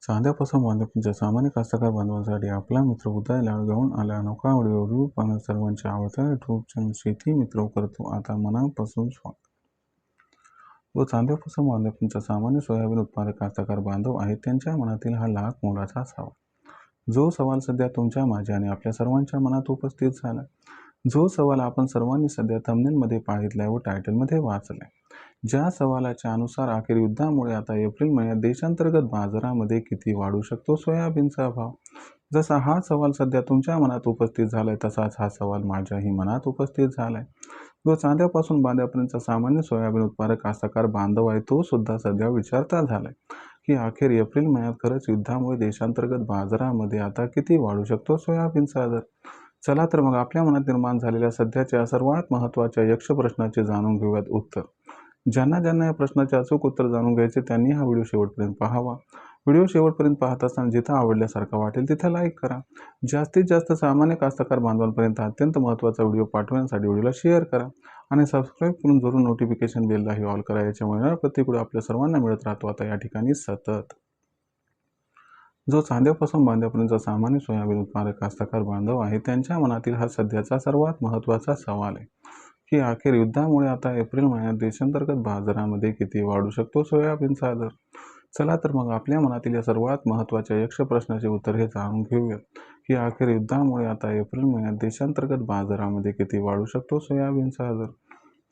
चांद्यापासून बांधकामाच्या सामान्य कास्तकार बांधवांसाठी आपला मित्र उदय लाड घेऊन आला अनोखा व्हिडिओ रिव्ह्यू पाहणं सर्वांच्या आवडत्या युट्यूब चॅनल शेती मित्र करतो आता मनापासून स्वागत। जो चांद्यापासून बांधकामाच्या सामान्य सोयाबीन उत्पादक कास्तकार बांधव आहेत त्यांच्या मनातील हा लाख मोलाचा सवाल। जो सवाल सध्या तुमच्या माझ्या आणि आपल्या सर्वांच्या मनात उपस्थित झाला, जो सवाल आपण सर्वांनी सध्या थंबनेलमध्ये पाहितलाय व टायटलमध्ये वाचलाय, ज्या सवालाच्या अनुसार अखेर युद्धामुळे आता एप्रिल महिन्यात देशांतर्गत बाजारामध्ये किती वाढू शकतो सोयाबीनचा भाव। जसा हा सवाल सध्या तुमच्या मनात उपस्थित झालाय तसाच हा सवाल माझ्याही मनात उपस्थित झालाय। जो चांद्यापासून बांध्यापर्यंतचा सामान्य सोयाबीन उत्पादक कास्तकार बांधव आहे तो सुद्धा सध्या विचारता झालाय की अखेर एप्रिल महिन्यात खरंच युद्धामुळे देशांतर्गत बाजारामध्ये आता किती वाढू शकतो सोयाबीनचा दर। चला तर मग आपल्या मनात निर्माण झालेल्या सध्याच्या सर्वात महत्त्वाच्या यक्ष प्रश्नाचे जाणून घेऊयात उत्तर। ज्यांना या प्रश्नाचे अचूक उत्तर जाणून घ्यायचे त्यांनी हा व्हिडिओ शेवटपर्यंत पाहावा। व्हिडिओ शेवटपर्यंत पाहत असताना जिथं आवडल्यासारखा वाटेल तिथं लाईक करा। जास्तीत जास्त सामान्य कास्तकार बांधवांपर्यंत अत्यंत महत्त्वाचा व्हिडिओ पाठवण्यासाठी व्हिडिओला शेअर करा आणि सबस्क्राईब करून जरूर नोटिफिकेशन बेललाही ऑल करा। याच्यामुळे प्रत्येक व्हिडिओ आपल्या सर्वांना मिळत राहतो आता या ठिकाणी सतत। जो चांद्यापासून बांध्यापर्यंतचा सामान्य सोयाबीन उत्पादक कास्तकार बांधव आहे त्यांच्या मनातील हा सध्याचा सर्वात महत्त्वाचा सवाल आहे की अखेर युद्धामुळे आता एप्रिल महिन्यात देशांतर्गत बाजारामध्ये किती वाढू शकतो सोयाबीनचा दर। चला तर मग आपल्या मनातील या सर्वात महत्त्वाच्या यक्ष प्रश्नाचे उत्तर हे जाणून घेऊयात की अखेर युद्धामुळे आता एप्रिल महिन्यात देशांतर्गत बाजारामध्ये किती वाढू शकतो सोयाबीनचा दर।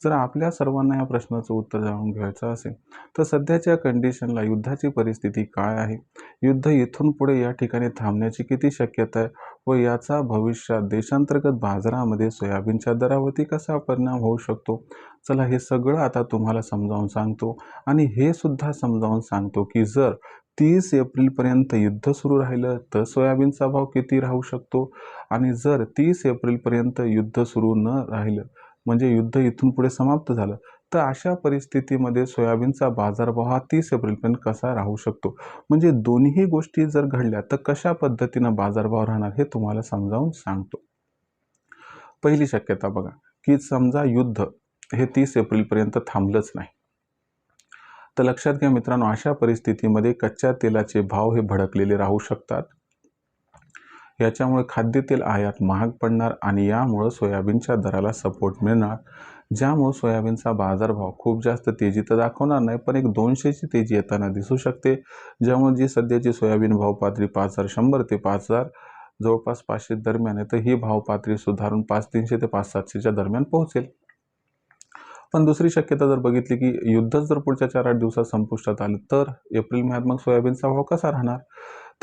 जर आपल्या सर्वांना या प्रश्नाचं उत्तर जाणून घ्यायचं असेल तर सध्याच्या कंडिशनला युद्धाची परिस्थिती काय आहे, युद्ध इथून पुढे या ठिकाणी थांबण्याची किती शक्यता आहे व याचा भविष्यात देशांतर्गत बाजारामध्ये सोयाबीनच्या दरावरती कसा परिणाम होऊ शकतो, चला हे सगळं आता तुम्हाला समजावून सांगतो। आणि हे सुद्धा समजावून सांगतो की जर 30 एप्रिलपर्यंत युद्ध सुरू राहिलं तर सोयाबीनचा भाव किती राहू शकतो आणि जर 30 एप्रिलपर्यंत युद्ध सुरू न राहिलं म्हणजे युद्ध इथून पुढे समाप्त झालं तर अशा परिस्थितीमध्ये सोयाबीनचा बाजारभाव हा 30 एप्रिलपर्यंत कसा राहू शकतो, म्हणजे दोन्ही गोष्टी जर घडल्या तर कशा पद्धतीनं बाजारभाव राहणार हे तुम्हाला समजावून सांगतो। पहिली शक्यता बघा की समजा युद्ध हे 30 एप्रिलपर्यंत थांबलंच नाही तर लक्षात घ्या मित्रांनो, अशा परिस्थितीमध्ये कच्च्या तेलाचे भाव हे भडकलेले राहू शकतात। याच्यामुळे खाद्यतेल आयात महाग पडणार आणि यामुळे सोयाबीनच्या दराला सपोर्ट मिळणार, ज्यामुळे सोयाबीनचा बाजारभाव खूप जास्त तेजी तर दाखवणार नाही पण एक 200ची तेजी येताना दिसू शकते, ज्यामुळे जी सध्याची सोयाबीन भाव पातळी 5100 ते 5000 जवळपास 500 दरम्यान आहे तर ही भाव पातळी सुधारून 5300 ते 5700च्या दरम्यान पोहोचेल। पण दुसरी शक्यता जर बघितली की युद्ध जर पुढच्या 4-8 दिवसात संपुष्टात आलं तर एप्रिल महिन्यात मग सोयाबीनचा भाव कसा राहणार,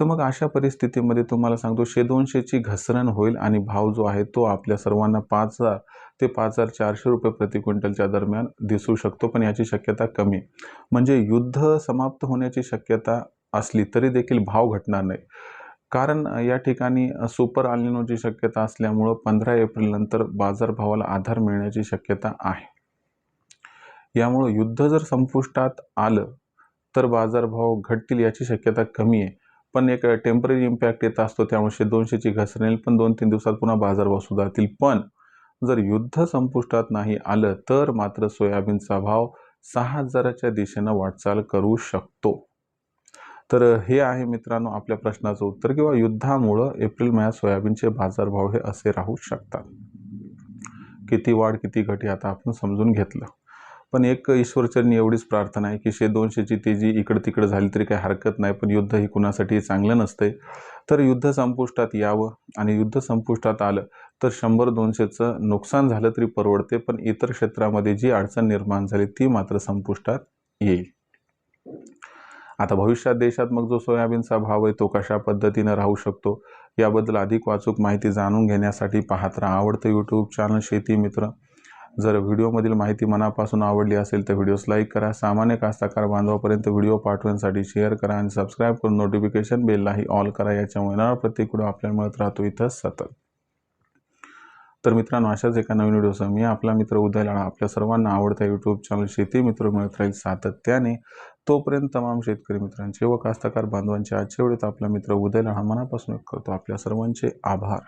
तर मग अशा परिस्थितीमध्ये तुम्हाला सांगतो 100-200ची घसरण होईल आणि भाव जो आहे तो आपल्या सर्वांना 5000 ते 5400 रुपये प्रति क्विंटलच्या दरम्यान दिसू शकतो, पण याची शक्यता कमी। म्हणजे युद्ध समाप्त होण्याची शक्यता असली तरी देखील भाव घटणार नाही, कारण या ठिकाणी सुपर अल्निनोची शक्यता असल्यामुळं 15 एप्रिल नंतर बाजारभावाला आधार मिळण्याची शक्यता आहे। यामुळे युद्ध जर संपुष्टात आलं तर बाजारभाव घटतील याची शक्यता कमी आहे, पण एक टेम्पररी इम्पॅक्ट येत असतो, त्यामुळे 200ची घसरण येईल पण 2-3 दिवसात पुन्हा बाजारभाव सुधारतील। पण जर युद्ध संपुष्टात नाही आलं तर मात्र सोयाबीनचा भाव 6000च्या दिशेनं वाटचाल करू शकतो। तर हे आहे मित्रांनो आपल्या प्रश्नाचं उत्तर, किंवा युद्धामुळं एप्रिल महिन्यात सोयाबीनचे बाजारभाव हे असे राहू शकतात। किती वाढ किती घट हे आता आपण समजून घेतलं, पण एक ईश्वरचरणी एवढीच प्रार्थना आहे की 100-200ची तेजी इकडं तिकडं झाली तरी काही हरकत नाही, पण युद्ध ही कुणासाठी चांगलं नसतंय। तर युद्ध संपुष्टात यावं आणि युद्ध संपुष्टात आलं तर 100-200चं नुकसान झालं तरी परवडते, पण इतर क्षेत्रामध्ये जी अडचण निर्माण झाली ती मात्र संपुष्टात येईल। आता भविष्यात देशात मग जो सोयाबीनचा भाव आहे तो कशा पद्धतीनं राहू शकतो याबद्दल अधिक वाचूक माहिती जाणून घेण्यासाठी पाहत राहा आवडतं यूट्यूब चॅनल शेती मित्र। जर व्हिडिओमधील माहिती मनापासून आवडली असेल तर व्हिडिओस लाईक करा, सामान्य कास्तकार बांधवापर्यंत व्हिडिओ पाठवण्यासाठी शेअर करा आणि सबस्क्राईब करून नोटिफिकेशन बेललाही ऑल करा। याच्यामुळे प्रत्येक व्हिडिओ आपल्याला मिळत राहतो इथं सतत। तर मित्रांनो, अशाच एका नवीन व्हिडिओसह मी आपला मित्र उदय लाड आपल्या सर्वांना आवडत्या यूट्यूब चॅनल शेती मित्र मिळत राहील सातत्याने। तोपर्यंत तमाम शेतकरी मित्रांचे व कास्तकार बांधवांचे आजच्या व्हिडिओत आपला मित्र उदय लाड मनापासून करतो आपल्या सर्वांचे आभार।